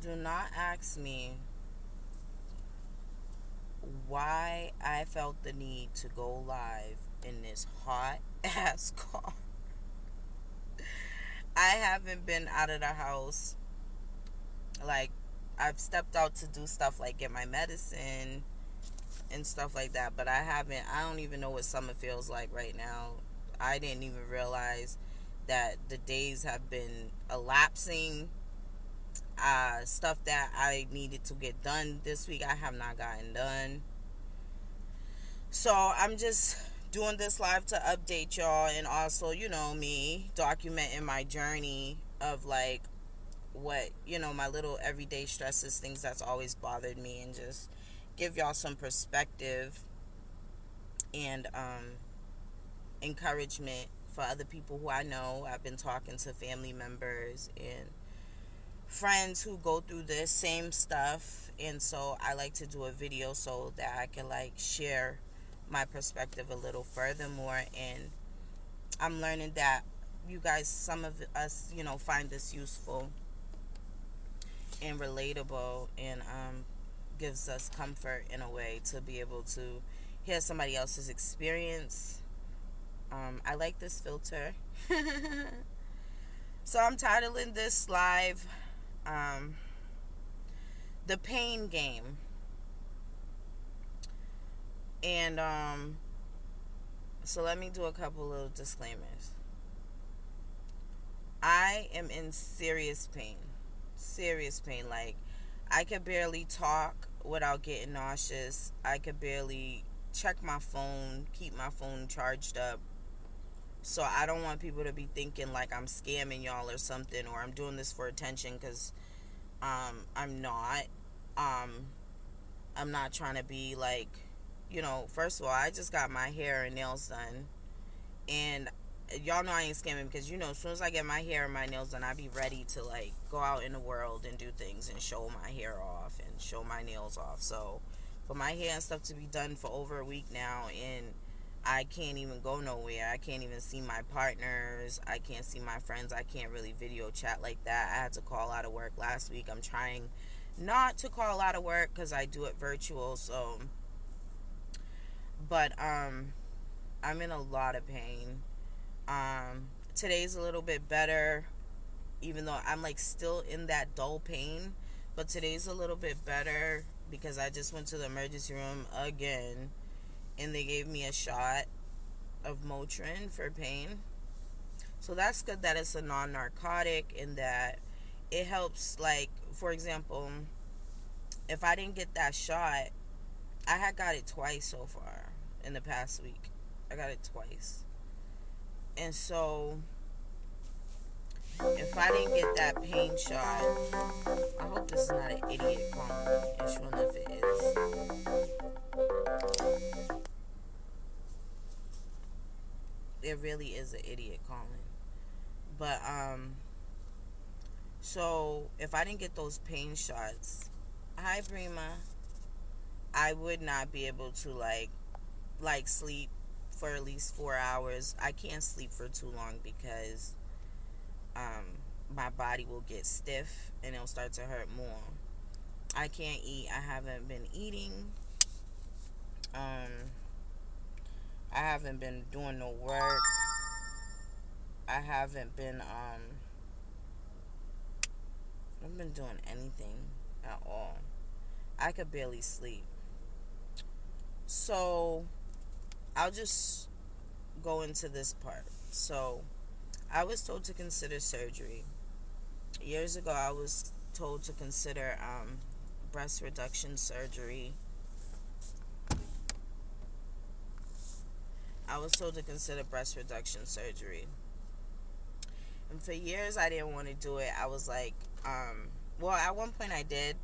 Do not ask me why I felt the need to go live in this hot ass car. I haven't been out of the house. Like, I've stepped out to do stuff like get my medicine and stuff like that, but I don't even know what summer feels like right now. I didn't even realize that the days have been elapsing. Stuff that I needed to get done this week, I have not gotten done. So I'm just doing this live to update y'all, and also, me documenting my journey of like what, my little everyday stresses, things that's always bothered me, and just give y'all some perspective and encouragement for other people who I know. I've been talking to family members and friends who go through this same stuff, and so I like to do a video so that I can like share my perspective a little furthermore. And I'm learning that you guys, some of us, find this useful and relatable, and gives us comfort in a way to be able to hear somebody else's experience. I like this filter. So I'm titling this live, um, The Pain Game. And so let me do a couple little disclaimers. I am in serious pain. Serious pain. Like, I could barely talk without getting nauseous. I could barely check my phone, keep my phone charged up. So I don't want people to be thinking like I'm scamming y'all or something, or I'm doing this for attention, because I'm not. Um, I'm not trying to be like, first of all, I just got my hair and nails done. And y'all know I ain't scamming, because, as soon as I get my hair and my nails done, I be ready to, like, go out in the world and do things and show my hair off and show my nails off. So, for my hair and stuff to be done for over a week now, and I can't even go nowhere. I can't even see my partners. I can't see my friends. I can't really video chat like that. I had to call out of work last week. I'm trying not to call out of work because I do it virtual. So, but I'm in a lot of pain. Today's a little bit better, even though I'm like still in that dull pain. But today's a little bit better because I just went to the emergency room again, and they gave me a shot of Motrin for pain. So that's good that it's a non-narcotic, and that it helps. Like, for example, if I didn't get that shot, I had got it twice so far in the past week. I got it twice. And so, if I didn't get that pain shot, I hope this is not an idiot calling me. And sure enough, it is. It really is an idiot calling. But, so if I didn't get those pain shots, hi, Brima, I would not be able to, like sleep for at least 4 hours. I can't sleep for too long because my body will get stiff and it'll start to hurt more. I can't eat. I haven't been eating. I haven't been doing no work. I haven't been I've been doing anything at all. I could barely sleep. So I'll just go into this part. So I was told to consider surgery. Years ago, I was told to consider breast reduction surgery. I was told to consider breast reduction surgery. And for years, I didn't want to do it. I was like, well, at one point I did,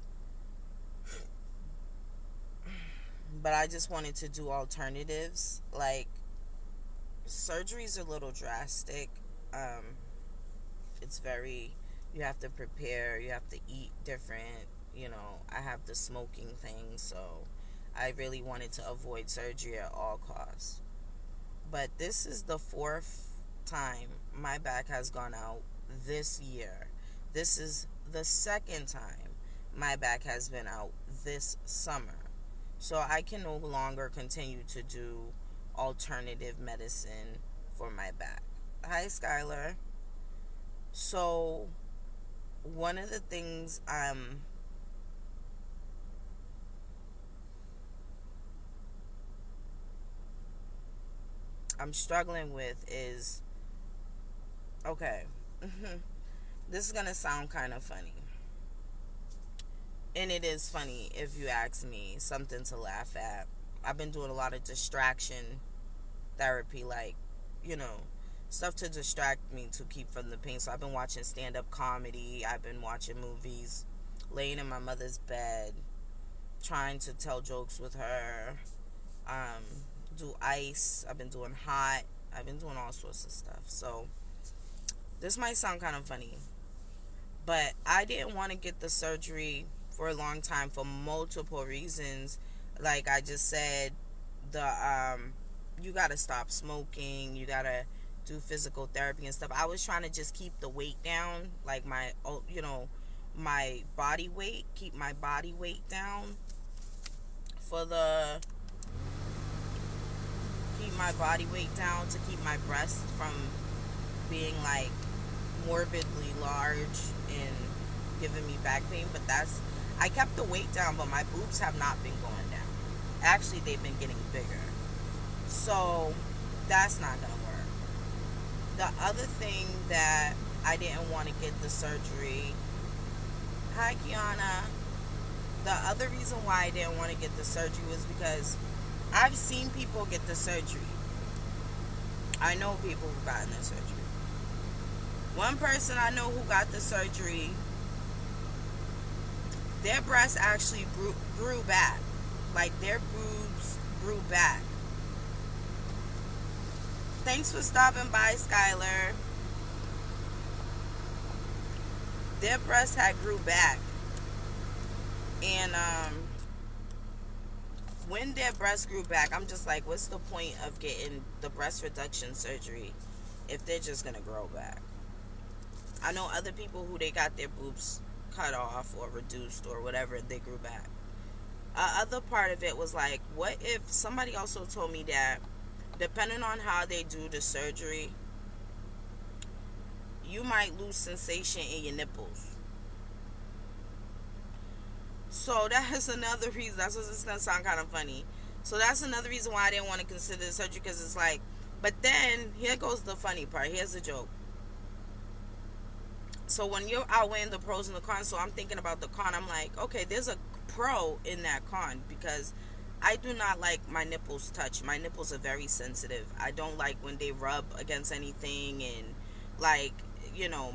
but I just wanted to do alternatives. Like, surgery's a little drastic. It's very, you have to prepare, you have to eat different. I have the smoking thing, so I really wanted to avoid surgery at all costs. But this is the fourth time my back has gone out this year. This is the second time my back has been out this summer. So I can no longer continue to do alternative medicine for my back. Hi, Skylar. So one of the things I'm struggling with is, okay. This is gonna sound kind of funny, and it is funny if you ask me. Something to laugh at. I've been doing a lot of distraction therapy, like, you know, stuff to distract me to keep from the pain. So I've been watching stand-up comedy. I've been watching movies, laying in my mother's bed, trying to tell jokes with her, um, do ice. I've been doing hot. I've been doing all sorts of stuff. So this might sound kind of funny, but I didn't want to get the surgery for a long time for multiple reasons. Like I just said, the you gotta stop smoking. You gotta do physical therapy and stuff. I was trying to just keep the weight down, like my, my body weight, keep my body weight down for the keep my body weight down to keep my breasts from being like morbidly large and giving me back pain. But I kept the weight down, but my boobs have not been going down. Actually, they've been getting bigger. So that's not gonna work. The other thing that I didn't want to get the surgery. Hi, Kiana. The other reason why I didn't want to get the surgery was because I've seen people get the surgery. I know people who got the surgery. One person I know who got the surgery, their breasts actually grew back. Like their boobs grew back. Thanks for stopping by, Skylar. Their breasts had grew back. And when their breasts grew back, I'm just like, what's the point of getting the breast reduction surgery if they're just gonna grow back? I know other people who they got their boobs cut off or reduced or whatever, they grew back. Other part of it was like, what if somebody also told me that depending on how they do the surgery, you might lose sensation in your nipples. So that is another reason. That's what it's gonna sound kind of funny. So that's another reason why I didn't want to consider the surgery, because it's like, but then here goes the funny part. Here's the joke. So when you're outweighing the pros and the cons, so I'm thinking about the con. I'm like, okay, there's a pro in that con, because I do not like my nipples touched. My nipples are very sensitive. I don't like when they rub against anything, and like,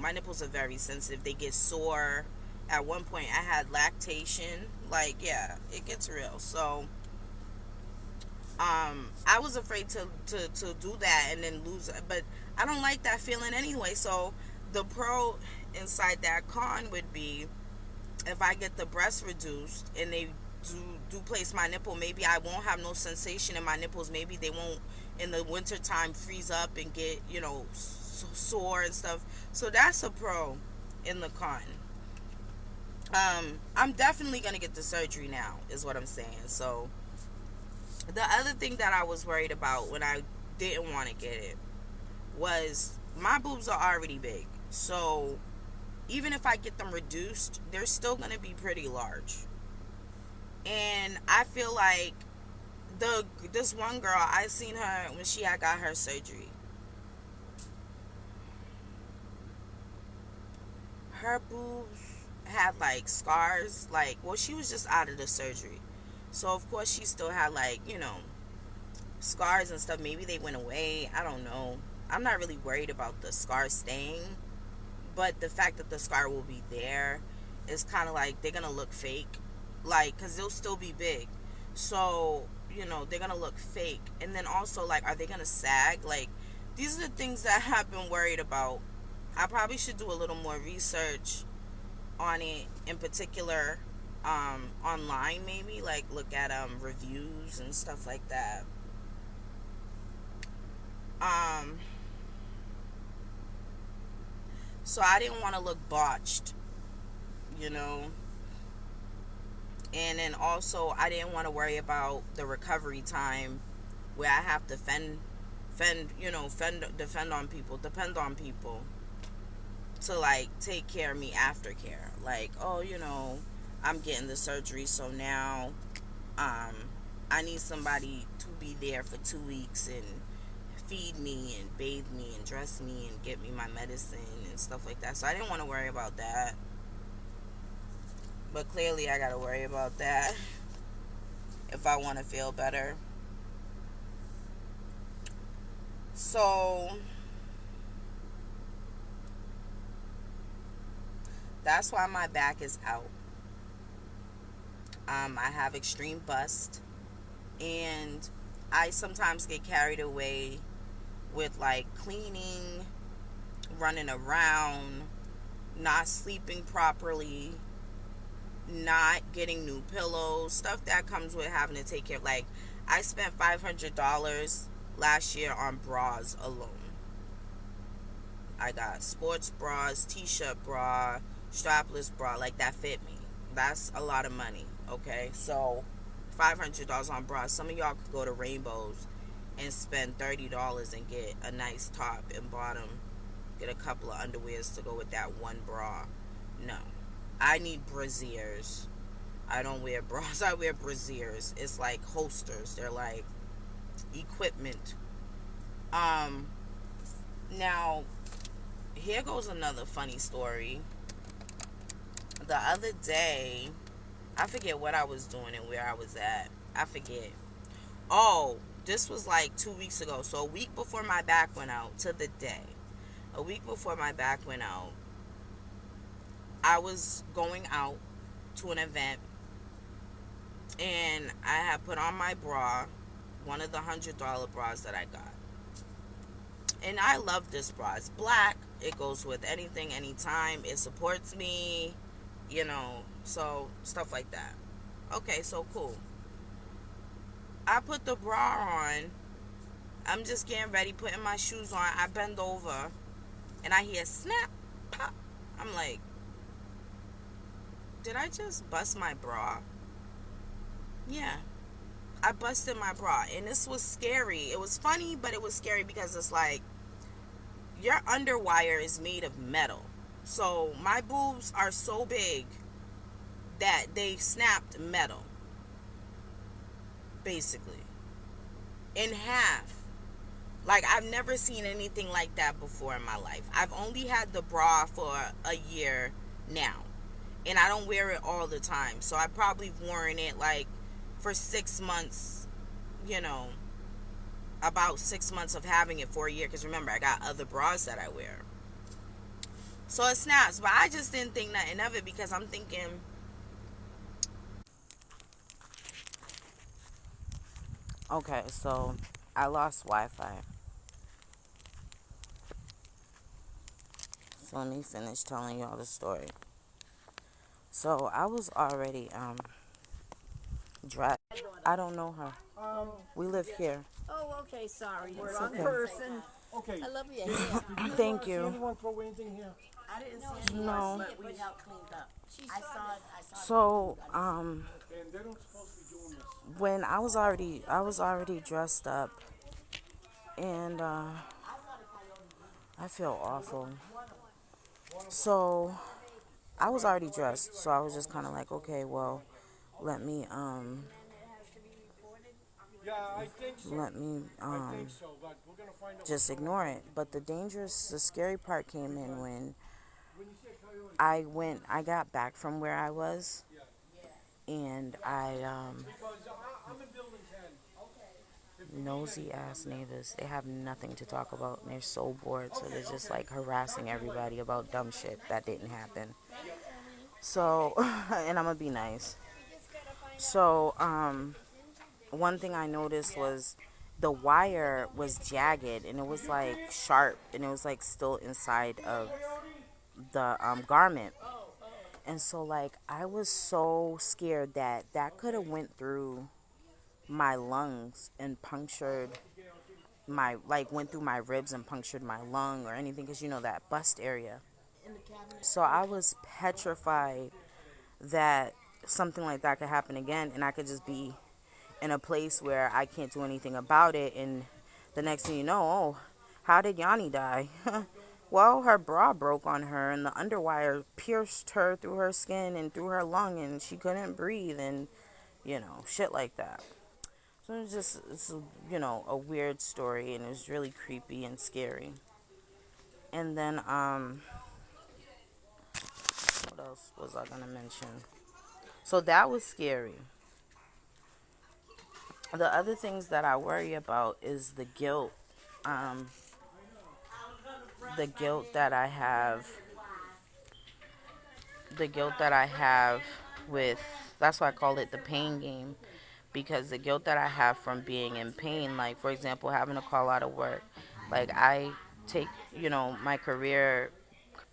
my nipples are very sensitive. They get sore. At one point I had lactation. Like, yeah, it gets real. So I was afraid to do that and then lose it, but I don't like that feeling anyway. So the pro inside that con would be, if I get the breast reduced and they do place my nipple, maybe I won't have no sensation in my nipples. Maybe they won't in the winter time freeze up and get sore and stuff. So that's a pro in the con. I'm definitely gonna get the surgery now, is what I'm saying. So the other thing that I was worried about when I didn't want to get it was my boobs are already big. So even if I get them reduced, they're still going to be pretty large. And I feel like this one girl, I seen her when she had got her surgery. Her boobs had like scars. Like, well, she was just out of the surgery. So of course she still had like, scars and stuff. Maybe they went away. I don't know. I'm not really worried about the scar staying. But the fact that the scar will be there is kind of like, they're going to look fake. Like, because they'll still be big. So, they're going to look fake. And then also, like, are they going to sag? Like, these are the things that I've been worried about. I probably should do a little more research on it, in particular, online maybe. Like, look at reviews and stuff like that. So I didn't want to look botched, And then also, I didn't want to worry about the recovery time where I have to defend on people, depend on people to like take care of me after care. Like, oh, I'm getting the surgery, so now um, I need somebody to be there for 2 weeks and feed me and bathe me and dress me and get me my medicine and stuff like that. So I didn't want to worry about that. But clearly, I got to worry about that if I want to feel better. So that's why my back is out. I have extreme bust, and I sometimes get carried away with like cleaning, running around, not sleeping properly, not getting new pillows, stuff that comes with having to take care of. Like, I spent $500 last year on bras alone. I got sports bras, t-shirt bra, strapless bra, like that fit me. That's a lot of money, okay? So $500 on bras. Some of y'all could go to Rainbows and spend $30 and get a nice top and bottom, get a couple of underwears to go with that one bra. No. I need brassieres. I don't wear bras. I wear brassieres. It's like holsters. They're like equipment. Now, here goes another funny story. The other day, I forget what I was doing and where I was at. I forget. Oh, this was like 2 weeks ago. So a week before my back went out, to the day. A week before my back went out, I was going out to an event, and I had put on my bra, one of the $100 bras that I got. And I love this bra. It's black. It goes with anything, anytime. It supports me, so stuff like that. Okay, so cool. I put the bra on. I'm just getting ready, putting my shoes on. I bend over, and I hear snap, pop. I'm like, did I just bust my bra? Yeah. I busted my bra, and this was scary. It was funny, but it was scary because it's like, your underwire is made of metal. So my boobs are so big that they snapped metal, basically, in half. Like, I've never seen anything like that before in my life. I've only had the bra for a year now, and I don't wear it all the time. So I probably worn it like for 6 months, you know, about 6 months of having it for a year. Because remember, I got other bras that I wear. So it snaps, but I just didn't think nothing of it because I'm thinking, okay, so I lost Wi-Fi. So let me finish telling y'all the story. So I was already dressed. I don't know her. We live here. Oh, okay, sorry. It's Wrong okay. person. Okay. I love you. Yeah. Thank See you. anyone throw anything here? I didn't see any, No. but we helped clean up. I saw it. So And they're not supposed to be doing this. when I was already dressed up, and I feel awful. So I was already dressed, so I was just kind of like, okay, well, let me Yeah, I think so. let me I think so, but we're gonna find out. just ignore it. But the scary part came in when When you say coyote, I got back from where I was, and because I'm in building 10. nosy ass neighbors, they have nothing to talk about, and they're so bored, so they're just like harassing everybody about dumb shit that didn't happen. So, and I'm gonna be nice. So, one thing I noticed was the wire was jagged, and it was like sharp, and it was like still inside of the garment. And so, like, I was so scared that that could have went through my lungs and punctured went through my ribs and punctured my lung or anything, because that bust area. So I was petrified that something like that could happen again, and I could just be in a place where I can't do anything about it, and the next thing you know, oh, how did Yanni die? Well, her bra broke on her, and the underwire pierced her through her skin and through her lung, and she couldn't breathe, and shit like that. So it's a weird story, and it was really creepy and scary. And then, what else was I gonna mention? So that was scary. The other things that I worry about is um, the guilt that I have, the guilt that I have with. That's why I call it the pain game, because the guilt that I have from being in pain, like for example, having to call out of work, like I take my career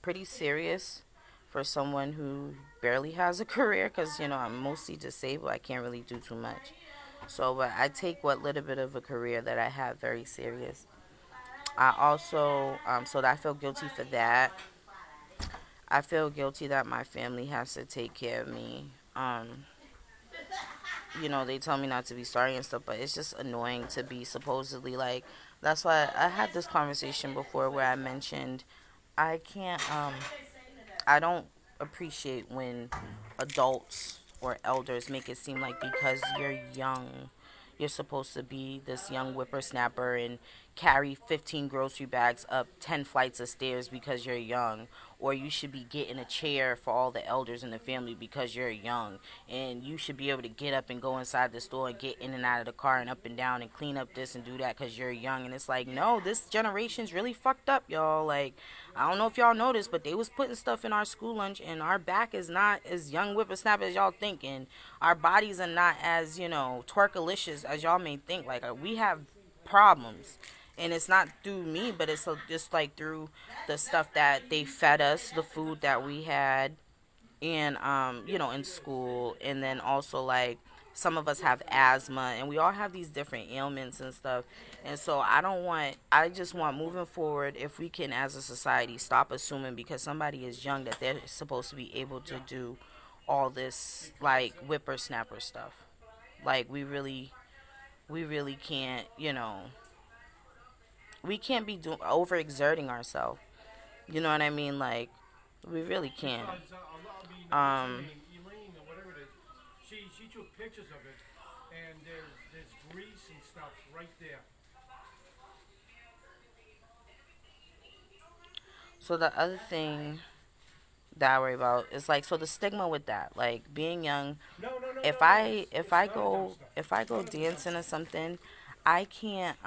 pretty serious for someone who barely has a career, because I'm mostly disabled. I can't really do too much. So, but I take what little bit of a career that I have very serious. I also, so that I feel guilty for that. I feel guilty that my family has to take care of me. They tell me not to be sorry and stuff, but it's just annoying to be supposedly like. That's why I had this conversation before where I mentioned I can't, I don't appreciate when adults or elders make it seem like because you're young, you're supposed to be this young whippersnapper and carry 15 grocery bags up 10 flights of stairs because you're young, or you should be getting a chair for all the elders in the family because you're young, and you should be able to get up and go inside the store and get in and out of the car and up and down and clean up this and do that because you're young. And it's like, no, this generation's really fucked up, y'all. Like, I don't know if y'all noticed, but they was putting stuff in our school lunch, and our back is not as young whippersnapper as y'all think, and our bodies are not as twerkalicious as y'all may think. Like, we have problems, and it's not through me, but it's just like through the stuff that they fed us, the food that we had, and in school. And then also, like, some of us have asthma, and we all have these different ailments and stuff. And so I just want, moving forward, if we can as a society stop assuming because somebody is young that they're supposed to be able to do all this like whippersnapper stuff. Like, we really can't, we can't be doing overexerting ourselves. You know what I mean? Like, we really can't. Because, I um mean, Elaine or whatever it is, she took pictures of it, and there's grease and stuff right there. so the other thing that I worry about is like, so the stigma with that, like being young. No, no, no, If no, no. I if It's I none of them go stuff. if I go None of them stuff. dancing or something, I can't.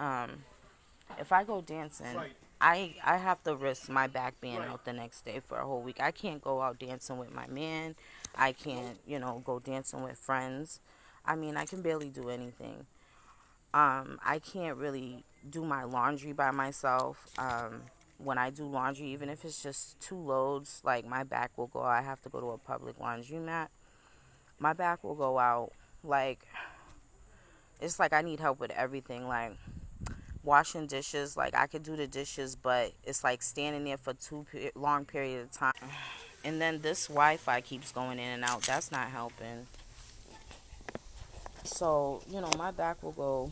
If I go dancing, Right, I have to risk my back being right. out the next day for a whole week. I can't go out dancing with my man. I can't, go dancing with friends. I mean, I can barely do anything. I can't really do my laundry by myself. When I do laundry, even if it's just two loads, like my back will go. I have to go to a public laundromat. My back will go out. Like, it's like I need help with everything. Like, washing dishes, like I could do the dishes, but it's like standing there for too long period of time. And then this Wi-Fi keeps going in and out. That's not helping. So my back will go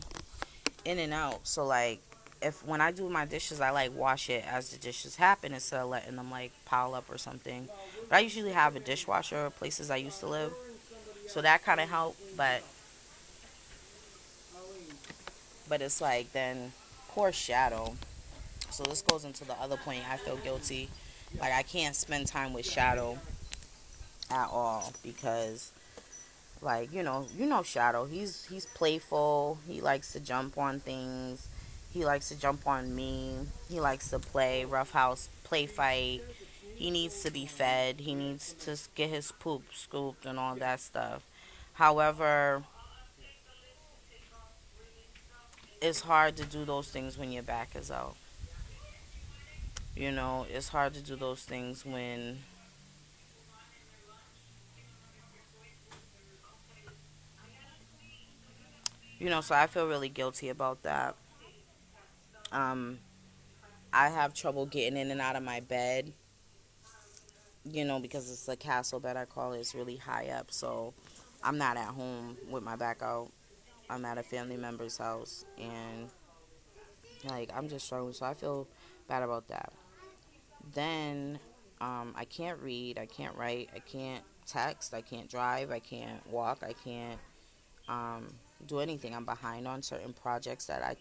in and out. So like, if when I do my dishes, I like wash it as the dishes happen instead of letting them like pile up or something. But I usually have a dishwasher places I used to live, so that kind of helped. But it's like, then poor Shadow. So this goes into the other point. I feel guilty. Like, I can't spend time with Shadow at all because, like, Shadow. He's playful. He likes to jump on things. He likes to jump on me. He likes to play roughhouse, play fight. He needs to be fed. He needs to get his poop scooped and all that stuff. However, it's hard to do those things when your back is out. It's hard to do those things when, so I feel really guilty about that. Um, I have trouble getting in and out of my bed. because it's a castle bed, I call it. It's really high up, so I'm not at home with my back out. I'm at a family member's house, and like I'm just struggling, so I feel bad about that. Then I can't read, I can't write, I can't text, I can't drive, I can't walk, I can't um, do anything. I'm behind on certain projects that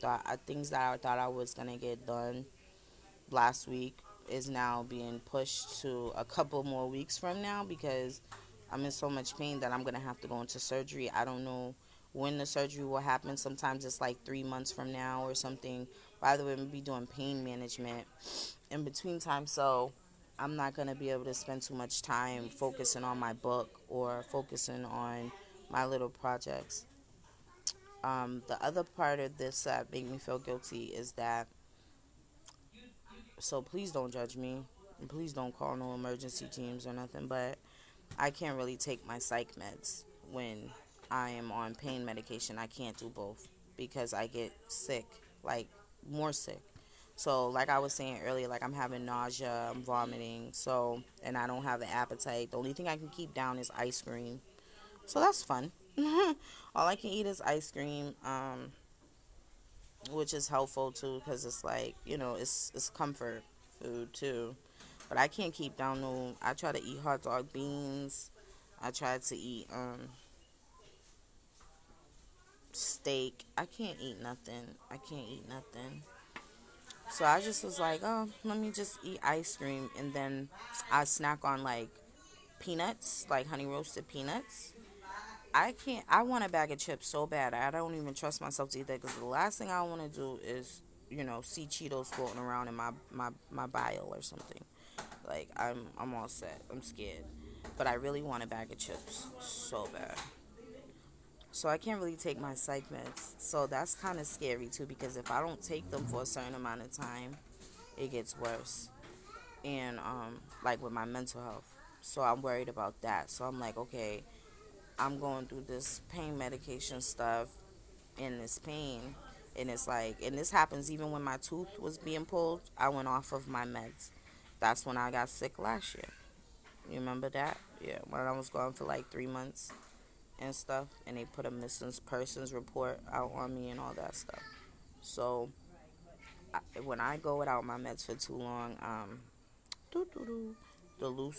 things that I thought I was gonna get done last week is now being pushed to a couple more weeks from now because I'm in so much pain that I'm gonna have to go into surgery. I don't know when the surgery will happen. Sometimes it's like 3 months from now or something. By the way, I'm gonna be doing pain management in between time, so I'm not gonna be able to spend too much time focusing on my book or focusing on my little projects. The other part of this that made me feel guilty is that, so please don't judge me. And please don't call no emergency teams or nothing, but I can't really take my psych meds when I am on pain medication. I can't do both because I get sick, like more sick. So, like I was saying earlier, like I'm having nausea, I'm vomiting, so, and I don't have an appetite. The only thing I can keep down is ice cream. So that's fun. All I can eat is ice cream, which is helpful too because it's like, it's comfort food too. But I can't keep down no. I try to eat hot dog beans. I tried to eat steak. I can't eat nothing. I can't eat nothing. So I just was like, oh, let me just eat ice cream, and then I snack on like peanuts, like honey roasted peanuts. I can't. I want a bag of chips so bad. I don't even trust myself to eat that because the last thing I want to do is, see Cheetos floating around in my bile or something. Like I'm all set. I'm scared, but I really want a bag of chips so bad. So I can't really take my psych meds. So that's kind of scary too because if I don't take them for a certain amount of time, it gets worse. And like with my mental health. So I'm worried about that. So I'm like, okay, I'm going through this pain medication stuff and this pain, and it's like, and this happens even when my tooth was being pulled. I went off of my meds. That's when I got sick last year. You remember that? Yeah, when I was gone for like 3 months and stuff, and they put a missing persons report out on me and all that stuff. So when I go without my meds for too long, doo-doo-doo,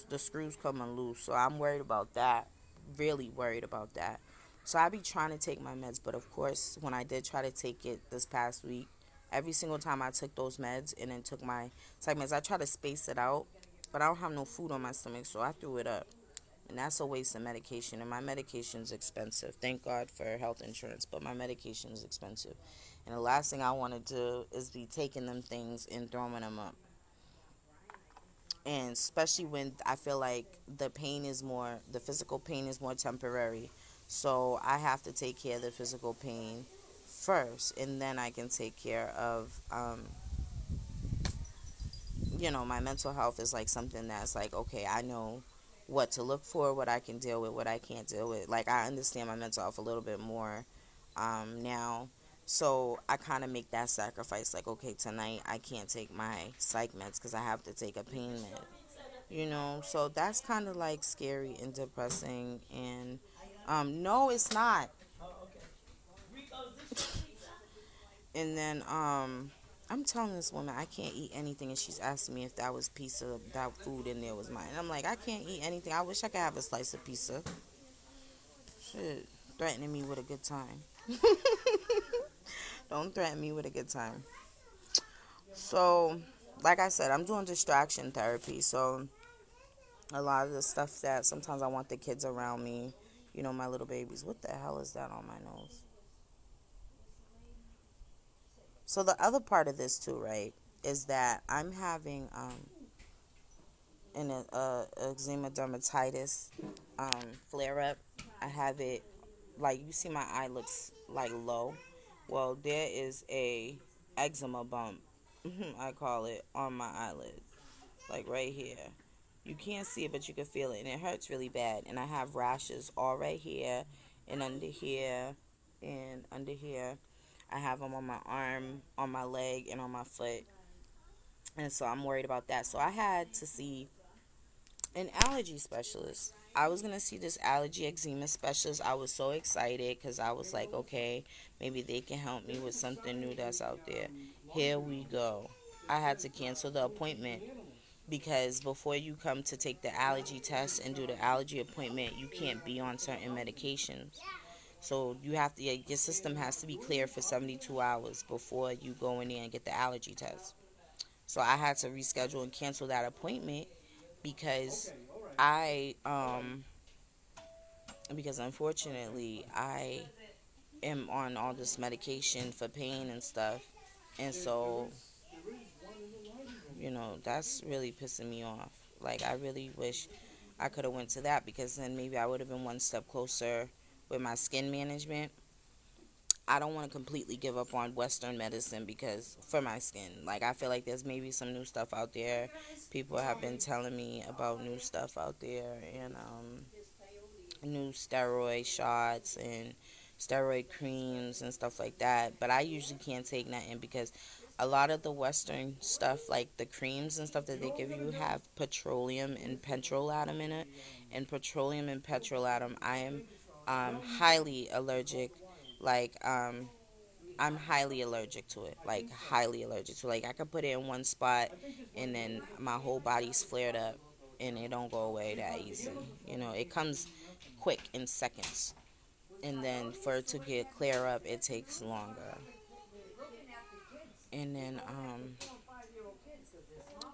the screws come loose. So I'm worried about that. Really worried about that. So I be trying to take my meds, but of course, when I did try to take it this past week, every single time I took those meds and then took my psych meds, I try to space it out, but I don't have no food on my stomach, so I threw it up. And that's a waste of medication, and my medication is expensive. Thank God for health insurance, but my medication is expensive. And the last thing I want to do is be taking them things and throwing them up. And especially when I feel like the physical pain is more temporary. So I have to take care of the physical pain first, and then I can take care of, my mental health is like something that's like, okay, I know what to look for, what I can deal with, what I can't deal with. Like, I understand my mental health a little bit more now. So I kind of make that sacrifice. Like, okay, tonight I can't take my psych meds because I have to take a pain med. So that's kind of like scary and depressing. And no, it's not. And then I'm telling this woman I can't eat anything, and she's asking me if that was pizza, that food in there was mine. And I'm like, I can't eat anything. I wish I could have a slice of pizza. Shit, threatening me with a good time. Don't threaten me with a good time. So, like I said, I'm doing distraction therapy. So a lot of the stuff that sometimes I want the kids around me, my little babies. What the hell is that on my nose? So the other part of this too, right, is that I'm having an eczema dermatitis flare up. I have it, like, you see my eye looks like low. Well, there is a eczema bump, I call it, on my eyelid, like right here. You can't see it, but you can feel it, and it hurts really bad. And I have rashes all right here, and under here, and under here. I have them on my arm, on my leg, and on my foot. And so I'm worried about that. So I had to see An allergy specialist. I was gonna see this allergy eczema specialist. I was so excited because I was like, okay, maybe they can help me with something new that's out there. Here we go. I had to cancel the appointment because before you come to take the allergy test and do the allergy appointment, you can't be on certain medications. So you have to, your system has to be clear for 72 hours before you go in there and get the allergy test. So I had to reschedule and cancel that appointment because I because unfortunately I am on all this medication for pain and stuff. And so, that's really pissing me off. Like I really wish I could have went to that because then maybe I would have been one step closer with my skin management. I don't want to completely give up on Western medicine because for my skin, like I feel like there's maybe some new stuff out there. People have been telling me about new stuff out there and new steroid shots and steroid creams and stuff like that. But I usually can't take nothing because a lot of the Western stuff, like the creams and stuff that they give you, have petroleum and petrolatum in it. And petroleum and petrolatum, I am highly allergic. Like, I'm highly allergic to it. Like, highly allergic to it. Like, I could put it in one spot and then my whole body's flared up and it don't go away that easy. It comes quick in seconds. And then for it to get clear up, it takes longer. And then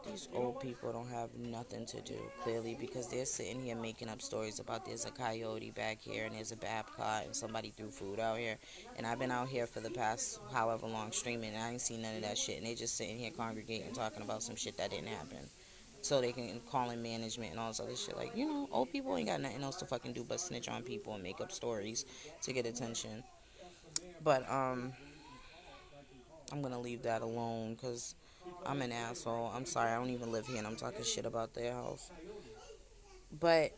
these old people don't have nothing to do, clearly, because they're sitting here making up stories about there's a coyote back here and there's a Babcock and somebody threw food out here. And I've been out here for the past however long streaming and I ain't seen none of that shit. And they just sitting here congregating talking about some shit that didn't happen. So they can call in management and all this other shit. Like, old people ain't got nothing else to fucking do but snitch on people and make up stories to get attention. But I'm gonna leave that alone because I'm an asshole. I'm sorry, I don't even live here and I'm talking shit about their house. But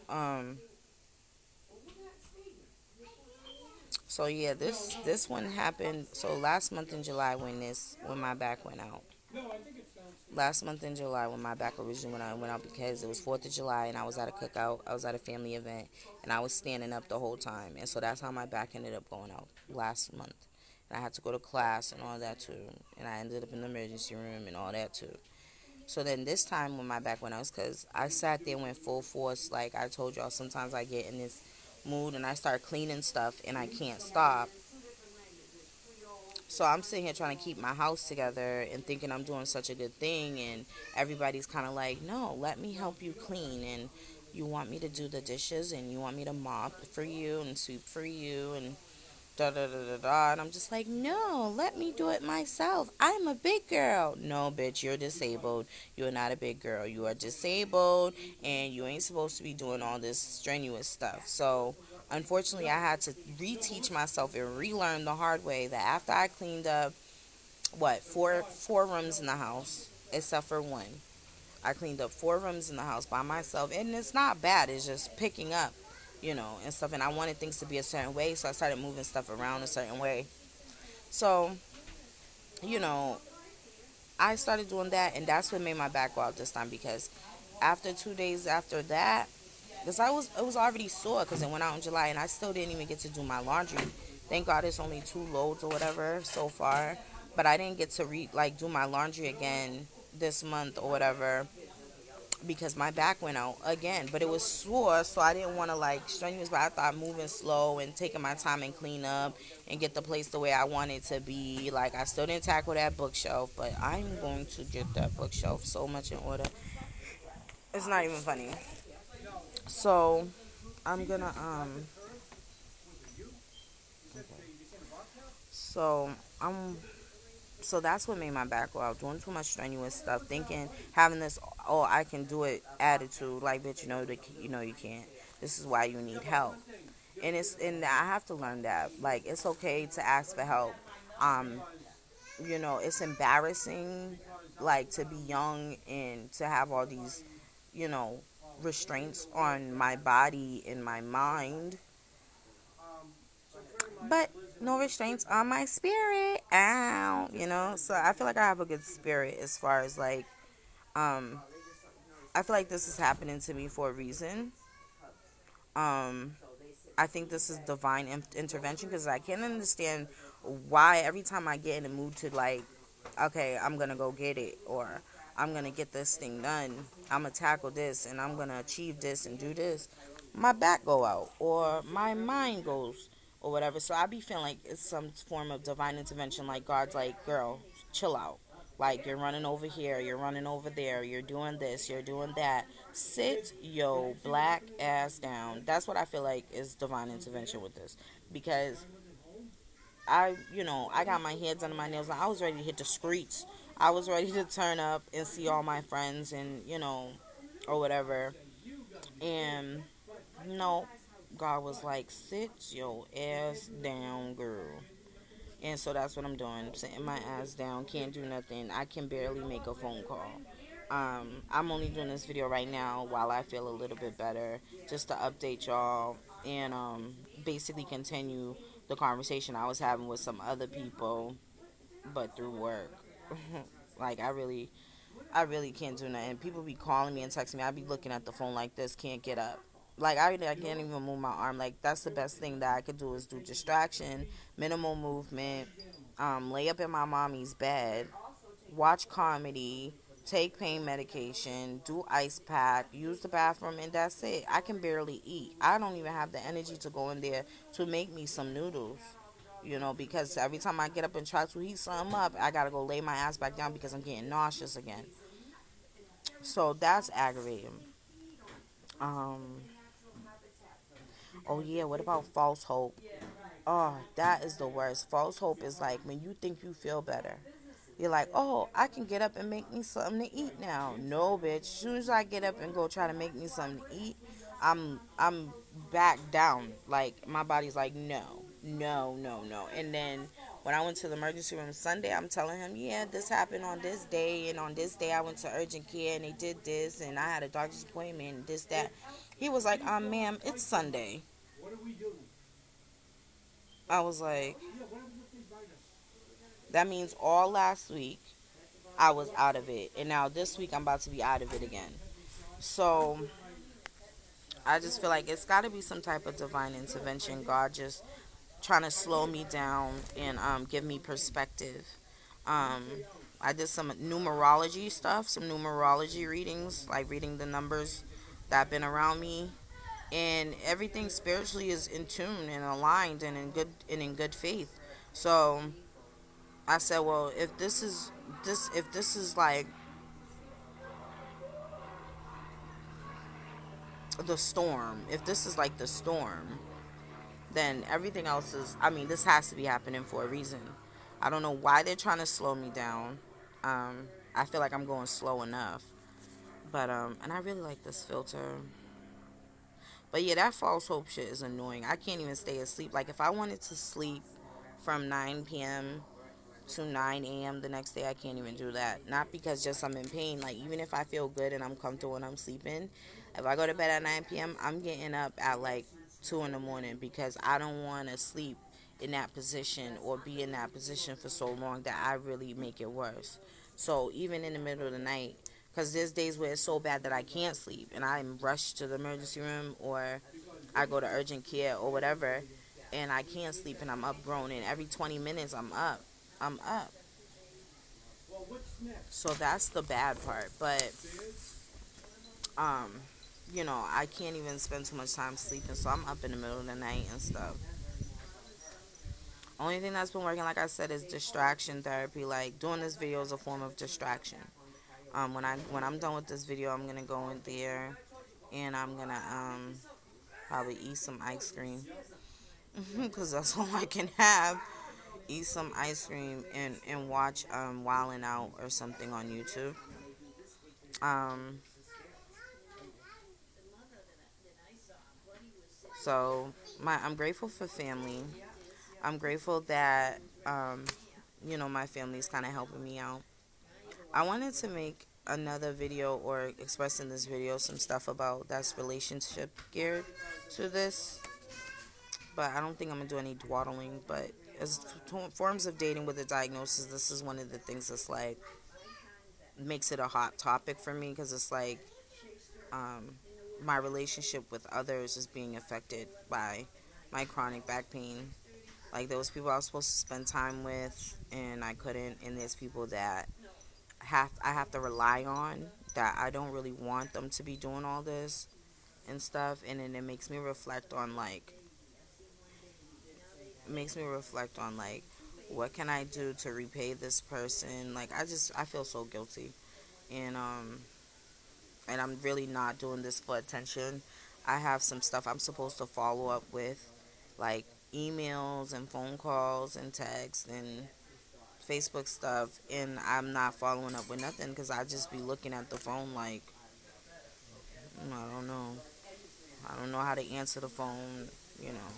um, so yeah, this one happened. So last month in July when my back went out. Last month in July when my back originally went out because it was 4th of July and I was at a cookout. I was at a family event and I was standing up the whole time. And so that's how my back ended up going out last month. And I had to go to class and all that too. And I ended up in the emergency room and all that too. So then this time when my back went out, because I sat there and went full force. Like I told y'all, sometimes I get in this mood and I start cleaning stuff and I can't stop. So I'm sitting here trying to keep my house together and thinking I'm doing such a good thing. And everybody's kind of like, no, let me help you clean. And you want me to do the dishes and you want me to mop for you and sweep for you and da da da da da. And I'm just like, no, let me do it myself. I'm a big girl. No, bitch, you're disabled. You're not a big girl. You are disabled and you ain't supposed to be doing all this strenuous stuff. So, unfortunately, I had to reteach myself and relearn the hard way that after I cleaned up, four rooms in the house, except for one. I cleaned up 4 rooms in the house by myself, and it's not bad. It's just picking up, and stuff. And I wanted things to be a certain way, so I started moving stuff around a certain way. So, you know, I started doing that, and that's what made my back go out this time because after 2 days after that, because it was already sore because it went out in July, and I still didn't even get to do my laundry. Thank God it's only 2 loads or whatever so far, but I didn't get to do my laundry again this month or whatever because my back went out again. But it was sore, so I didn't want to strenuous. But I thought moving slow and taking my time and clean up and get the place the way I want it to be. Like I still didn't tackle that bookshelf, but I'm going to get that bookshelf so much in order. It's not even funny. So I'm gonna so I'm so that's what made my back go out. Doing too much strenuous stuff, thinking, having this, oh, I can do it attitude. Like, bitch, you can't. This is why you need help. And I have to learn that. Like, it's okay to ask for help. Um, it's embarrassing, like, to be young and to have all these, you know, restraints on my body and my mind, but no restraints on my spirit. Ow, So I feel like I have a good spirit as far as um I feel like this is happening to me for a reason. Um, I think this is divine intervention because I can't understand why every time I get in the mood to like, okay, I'm gonna go get it, or I'm gonna get this thing done, I'm gonna tackle this and I'm gonna achieve this and do this, my back go out or my mind goes or whatever. So I be feeling like it's some form of divine intervention, like God's like, girl, chill out. Like, you're running over here, you're running over there, you're doing this, you're doing that. Sit yo black ass down. That's what I feel like is divine intervention with this. Because I got my hands under my nails. I was ready to hit the streets. I was ready to turn up and see all my friends and, or whatever. And no, God was like, sit your ass down, girl. And so that's what I'm doing. I'm sitting my ass down. Can't do nothing. I can barely make a phone call. I'm only doing this video right now while I feel a little bit better, just to update y'all and basically continue the conversation I was having with some other people, but through work. Like, I really can't do nothing. People be calling me and texting me. I be looking at the phone like this, can't get up. Like, I can't even move my arm. Like, that's the best thing that I could do is do distraction, minimal movement, lay up in my mommy's bed, watch comedy, take pain medication, do ice pack, use the bathroom, and that's it. I can barely eat. I don't even have the energy to go in there to make me some noodles. Because every time I get up and try to heat something up, I gotta go lay my ass back down because I'm getting nauseous again. So that's aggravating. Um, oh yeah, what about false hope? Oh, that is the worst. False hope is like when you think you feel better. You're like, oh, I can get up and make me something to eat now. No, bitch. As soon as I get up and go try to make me something to eat, I'm back down. Like, my body's like, no, no, no, no. And then when I went to the emergency room Sunday, I'm telling him, yeah, this happened on this day, and on this day I went to urgent care and they did this, and I had a doctor's appointment and this, that. He was like, ma'am, it's Sunday. I was like, that means all last week I was out of it, and now this week I'm about to be out of it again. So I just feel like it's got to be some type of divine intervention. God just trying to slow me down and give me perspective. Um, I did some numerology stuff, some numerology readings, like reading the numbers that have been around me, and everything spiritually is in tune and aligned and in good faith. So I said, well, if this is like the storm, if this is like the storm, then everything else is, I mean, this has to be happening for a reason. I don't know why they're trying to slow me down. I feel like I'm going slow enough. But, and I really like this filter. But yeah, that false hope shit is annoying. I can't even stay asleep. Like, if I wanted to sleep from 9 p.m. to 9 a.m. the next day, I can't even do that. Not because just I'm in pain. Like, even if I feel good and I'm comfortable and I'm sleeping, if I go to bed at 9 p.m., I'm getting up at like 2 in the morning because I don't want to sleep in that position or be in that position for so long that I really make it worse. So even in the middle of the night, because there's days where it's so bad that I can't sleep and I'm rushed to the emergency room or I go to urgent care or whatever, and I can't sleep and I'm up groaning. Every 20 minutes I'm up. I'm up. So that's the bad part. But um, I can't even spend too much time sleeping, so I'm up in the middle of the night and stuff. Only thing that's been working, like I said, is distraction therapy. Like, doing this video is a form of distraction. When I'm done with this video, I'm gonna go in there and I'm gonna probably eat some ice cream because that's all I can have. Eat some ice cream and watch Wildin' Out or something on YouTube. Um, so I'm grateful for family. I'm grateful that my family's kind of helping me out. I wanted to make another video or express in this video some stuff about that's relationship geared to this, but I don't think I'm gonna do any dwaddling. But as forms of dating with a diagnosis, this is one of the things that's like makes it a hot topic for me because it's like my relationship with others is being affected by my chronic back pain. Like there was people I was supposed to spend time with and I couldn't, and there's people that I have to rely on that I don't really want them to be doing all this and stuff, and then it makes me reflect on like what can I do to repay this person. Like I feel so guilty, and I'm really not doing this for attention. I have some stuff I'm supposed to follow up with, like emails and phone calls and texts and Facebook stuff, and I'm not following up with nothing because I just be looking at the phone like I don't know. I don't know how to answer the phone, you know.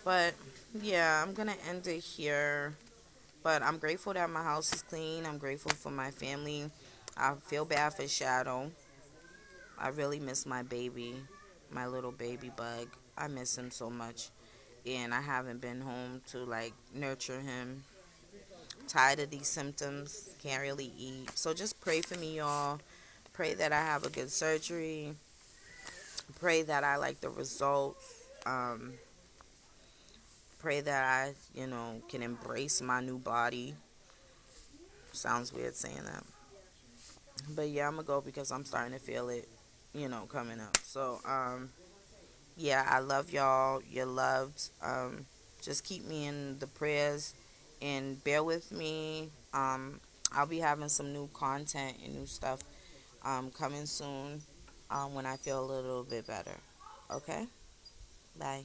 But yeah, I'm gonna end it here. But I'm grateful that my house is clean. I'm grateful for my family. I feel bad for Shadow. I really miss my baby, my little baby bug. I miss him so much. And I haven't been home to like nurture him. Tired of these symptoms. Can't really eat. So just pray for me, y'all. Pray that I have a good surgery. Pray that I like the results. Pray that I, can embrace my new body. Sounds weird saying that. But yeah, I'm gonna go because I'm starting to feel it, coming up. So, yeah, I love y'all. You're loved. Just keep me in the prayers and bear with me. I'll be having some new content and new stuff coming soon when I feel a little bit better. Okay? Bye.